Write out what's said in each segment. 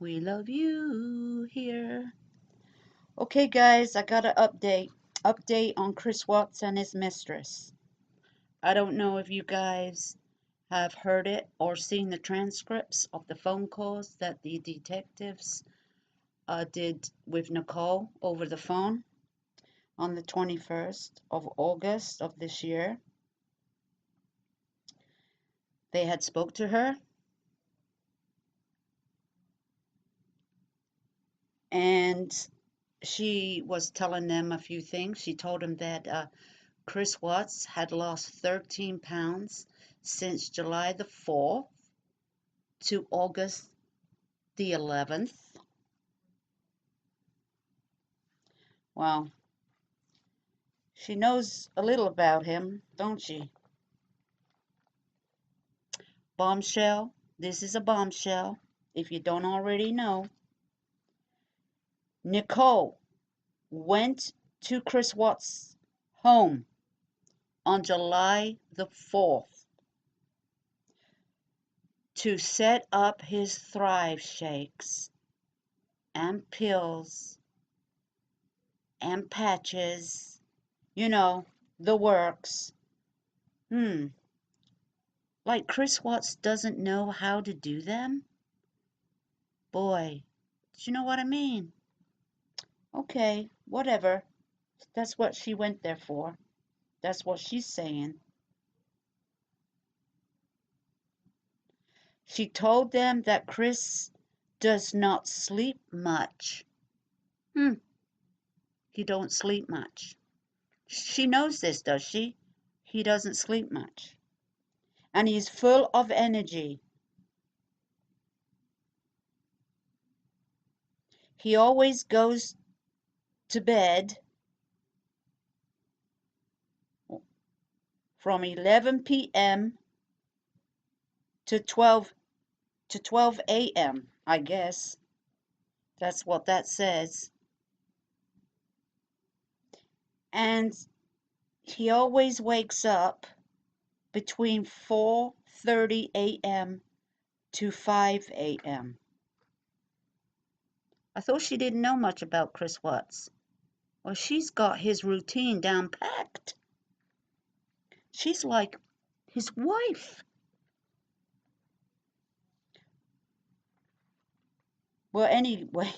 We love you here. Okay, guys, I got an update on Chris Watts and his mistress. I don't know if you guys have heard it or seen the transcripts of the phone calls that the detectives did with Nicole over the phone on the 21st of August of this year. They had spoke to her, and she was telling them a few things. She told them that Chris Watts had lost 13 pounds since July the 4th to August the 11th. Well, she knows a little about him, don't she? Bombshell. This is a bombshell, if you don't already know. Nicole went to Chris Watts' home on July the 4th to set up his Thrive shakes and pills and patches, you know, the works. Like Chris Watts doesn't know how to do them? Boy, do you know what I mean? Okay, whatever. That's what she went there for. That's what she's saying. She told them that Chris does not sleep much. He don't sleep much. She knows this, does she? He doesn't sleep much. And he's full of energy. He always goes to bed from 11 p.m. to 12 a.m., I guess. That's what that says. And he always wakes up between 4:30 a.m. to 5 a.m. I thought she didn't know much about Chris Watts. Well, she's got his routine down packed. She's like his wife. Well, anyway.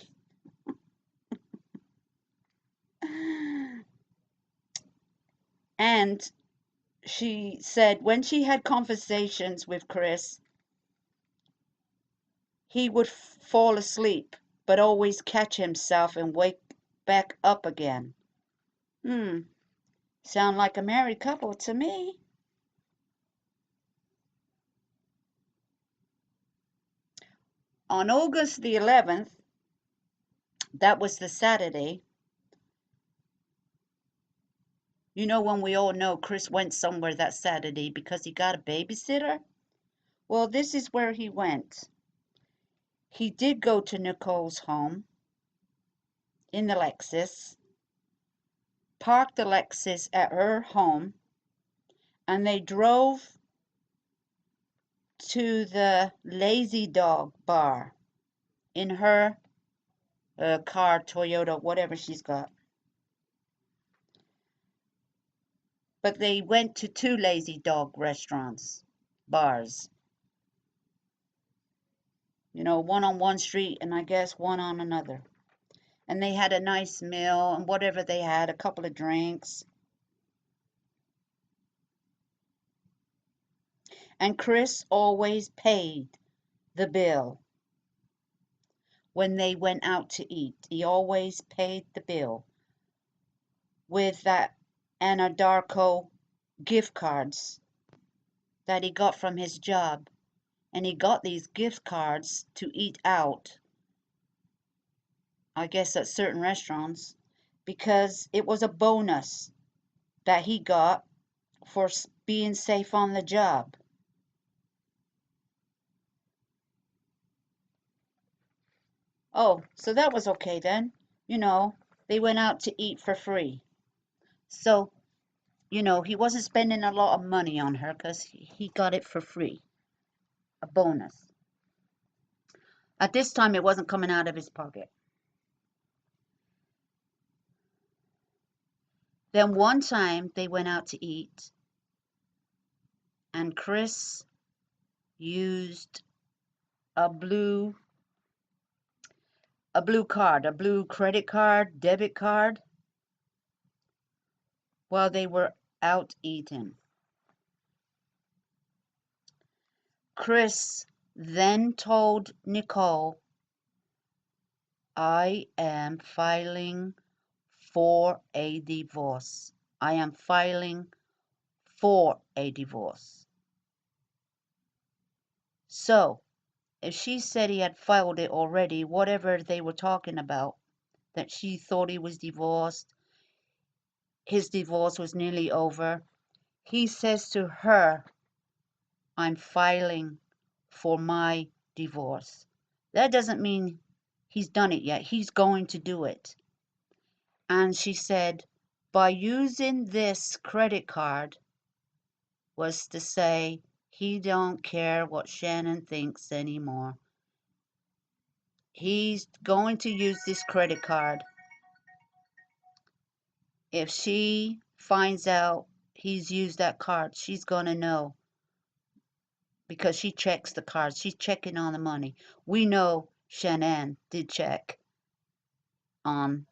And she said when she had conversations with Chris, he would fall asleep, but always catch himself and wake back up again. Sound like a married couple to me. On August the 11th, that was the Saturday. You know when we all know Chris went somewhere that Saturday because he got a babysitter? Well, this is where he went. He did go to Nicole's home in the Lexus, parked the Lexus at her home, and they drove to the Lazy Dog bar in her car, Toyota, whatever she's got. But they went to two Lazy Dog restaurants, bars. You know, one on one street and I guess one on another. And they had a nice meal and whatever they had, a couple of drinks. And Chris always paid the bill when they went out to eat. He always paid the bill with that Anadarko gift cards that he got from his job. And he got these gift cards to eat out, I guess at certain restaurants, because it was a bonus that he got for being safe on the job. Oh, so that was okay then. You know, they went out to eat for free. So, you know, he wasn't spending a lot of money on her because he got it for free. A bonus. At this time, it wasn't coming out of his pocket. Then one time they went out to eat, and Chris used a blue card, a blue credit card, debit card, while they were out eating. Chris then told Nicole, I am filing for a divorce. I am filing for a divorce. So, if she said he had filed it already, whatever they were talking about, that she thought he was divorced, his divorce was nearly over, he says to her, I'm filing for my divorce. That doesn't mean he's done it yet. He's going to do it. And she said, by using this credit card was to say he don't care what Shannon thinks anymore. He's going to use this credit card. If she finds out he's used that card, she's going to know, because she checks the cards. She's checking on the money. We know Shannon did check on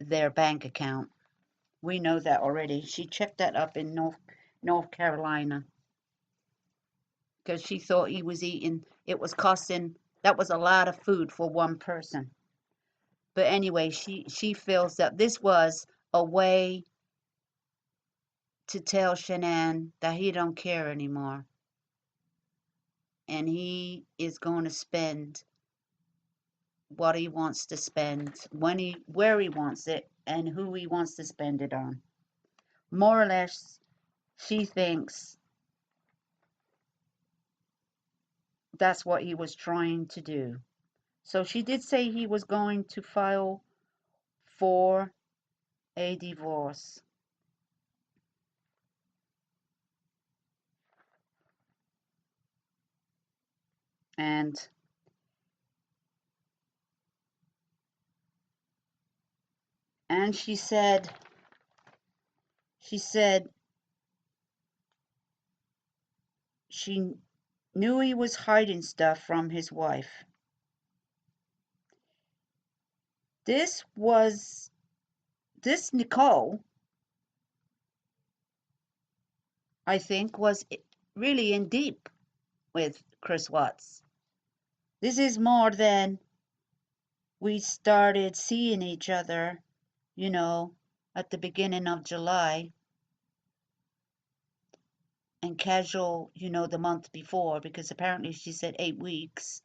their bank account. We know that already. She checked that up in North Carolina, because she thought he was eating. It was costing. That was a lot of food for one person. But anyway, she feels that this was a way to tell Shannon that he don't care anymore, and he is going to spend what he wants to spend, where he wants it, and who he wants to spend it on. More or less, she thinks that's what he was trying to do. So she did say he was going to file for a divorce. And she said she knew he was hiding stuff from his wife. This Nicole, I think, was really in deep with Chris Watts. This is more than we started seeing each other, at the beginning of July, and casual, the month before, because apparently she said 8 weeks,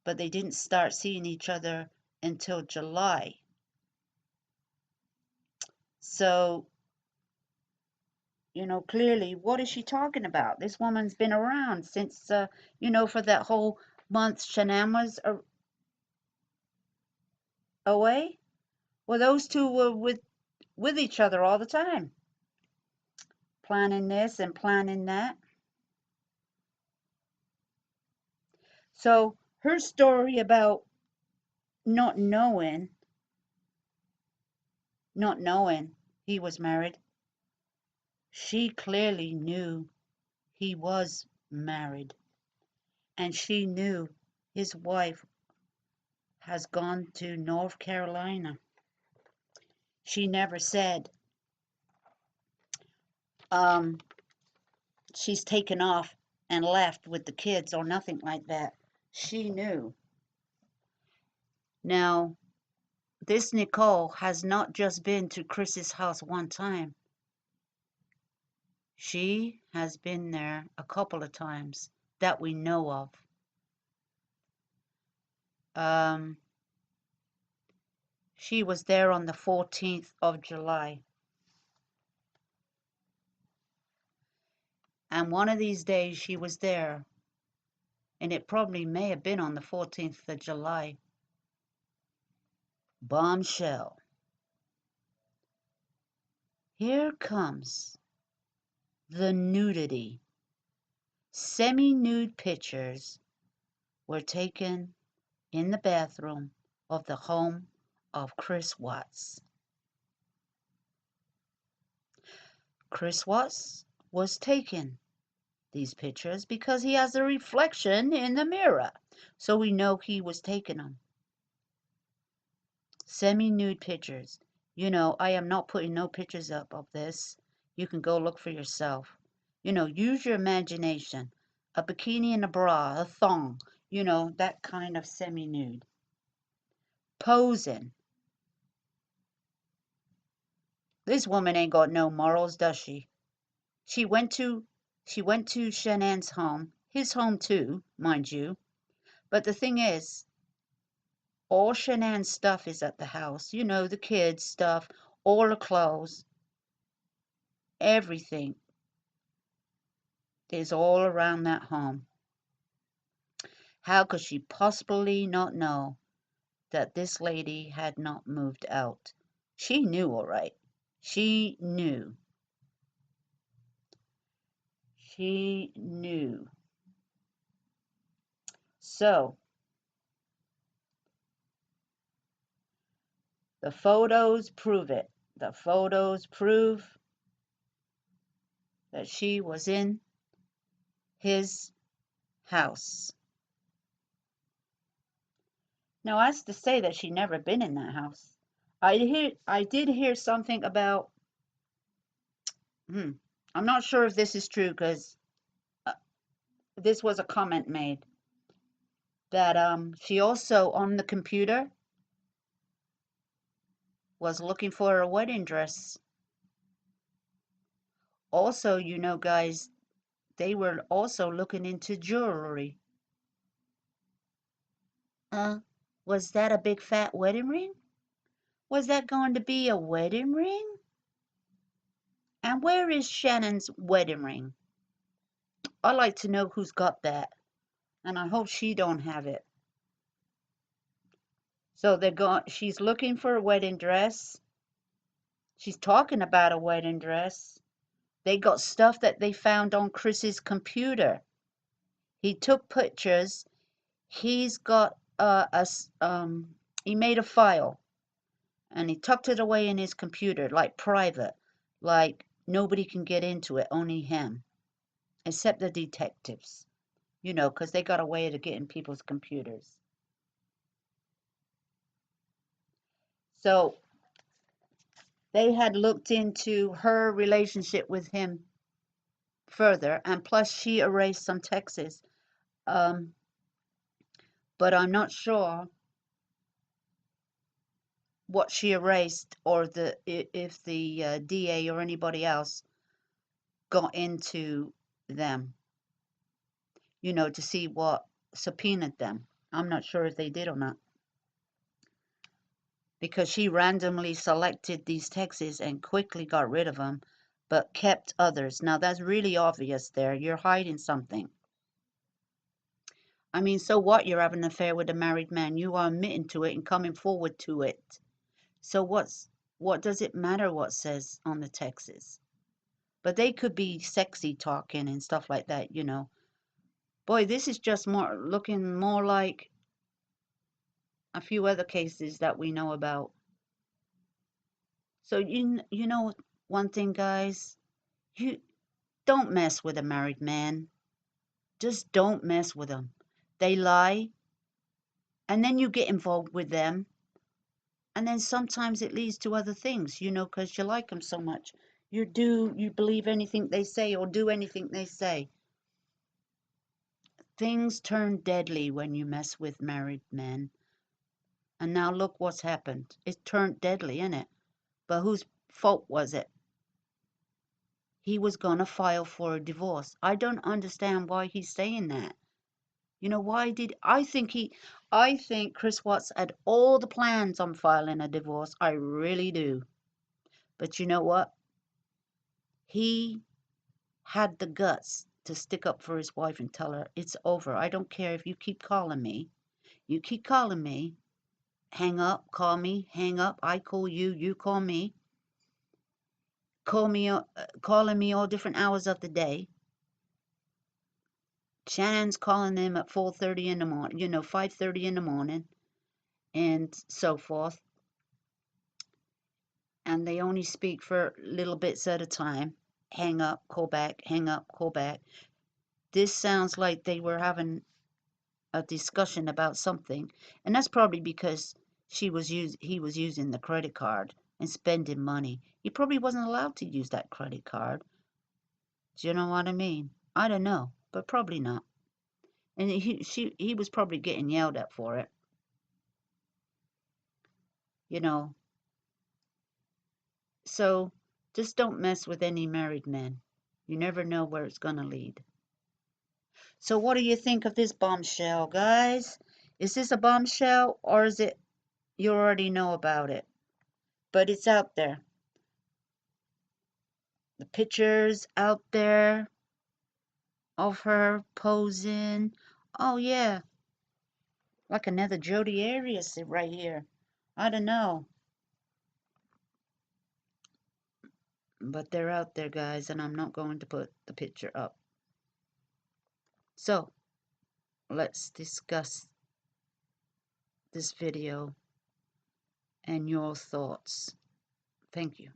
but they didn't start seeing each other until July. So, clearly, what is she talking about? This woman's been around since, for that whole month Shanann was away. Well, those two were with each other all the time, planning this and planning that. So her story about not knowing he was married, she clearly knew he was married, and she knew his wife has gone to North Carolina. She never said she's taken off and left with the kids or nothing like that. She knew. Now, this Nicole has not just been to Chris's house one time. She has been there a couple of times that we know of. She was there on the 14th of July. And one of these days she was there, and it probably may have been on the 14th of July. Bombshell. Here comes the nudity. Semi-nude pictures were taken in the bathroom of the home of Chris Watts. Chris Watts was taking these pictures because he has a reflection in the mirror, so we know he was taking them. Semi-nude pictures. I am not putting no pictures up of this. You can go look for yourself. Use your imagination. A bikini and a bra, a thong, that kind of semi-nude. Posing. This woman ain't got no morals, does she? She went to Shanann's home, his home too, mind you. But the thing is, all Shanann's stuff is at the house. The kids' stuff, all the clothes, everything is all around that home. How could she possibly not know that this lady had not moved out? She knew, all right. She knew. She knew. So, the photos prove it. The photos prove that she was in his house. Now, as to say that she never been in that house, I did hear something about. I'm not sure if this is true because this was a comment made that she also on the computer was looking for a wedding dress. Also, guys, they were also looking into jewelry. Was that a big fat wedding ring? Was that going to be a wedding ring? And where is Shannon's wedding ring? I'd like to know who's got that. And I hope she don't have it. So she's looking for a wedding dress. She's talking about a wedding dress. They got stuff that they found on Chris's computer. He took pictures. He's got he made a file and he tucked it away in his computer, like private, like nobody can get into it, only him, except the detectives, because they got a way to get in people's computers. So they had looked into her relationship with him further, and plus she erased some texts. But I'm not sure what she erased or if the DA or anybody else got into them, to see what subpoenaed them. I'm not sure if they did or not. Because she randomly selected these texts and quickly got rid of them, but kept others. Now that's really obvious there. You're hiding something. I mean, so what? You're having an affair with a married man. You are admitting to it and coming forward to it. So what does it matter what says on the texts? But they could be sexy talking and stuff like that, Boy, this is just looking more like a few other cases that we know about. So you know one thing, guys, you don't mess with a married man. Just don't mess with them. They lie, and then you get involved with them, and then sometimes it leads to other things, because you like them so much. You believe anything they say or do anything they say. Things turn deadly when you mess with married men. And now look what's happened. It turned deadly, innit? But whose fault was it? He was gonna file for a divorce. I don't understand why he's saying that. Why did I think Chris Watts had all the plans on filing a divorce. I really do. But you know what? He had the guts to stick up for his wife and tell her it's over. I don't care if you keep calling me. You keep calling me. Hang up, call me, hang up. I call you, you call me. Calling me all different hours of the day. Shannon's calling them at 4:30 in the morning, 5:30 in the morning, and so forth. And they only speak for little bits at a time. Hang up, call back, hang up, call back. This sounds like they were having a discussion about something, and that's probably because he was using the credit card and spending money. He probably wasn't allowed to use that credit card. Do you know what I mean? I don't know, but probably not. And he was probably getting yelled at for it. You know, so just don't mess with any married men. You never know where it's gonna lead. So what do you think of this bombshell, guys? Is this a bombshell, or is it you already know about it? But it's out there. The pictures out there of her posing. Oh yeah, like another Jodi Arias right here. I don't know, but they're out there, guys, and I'm not going to put the picture up. So let's discuss this video and your thoughts. Thank you.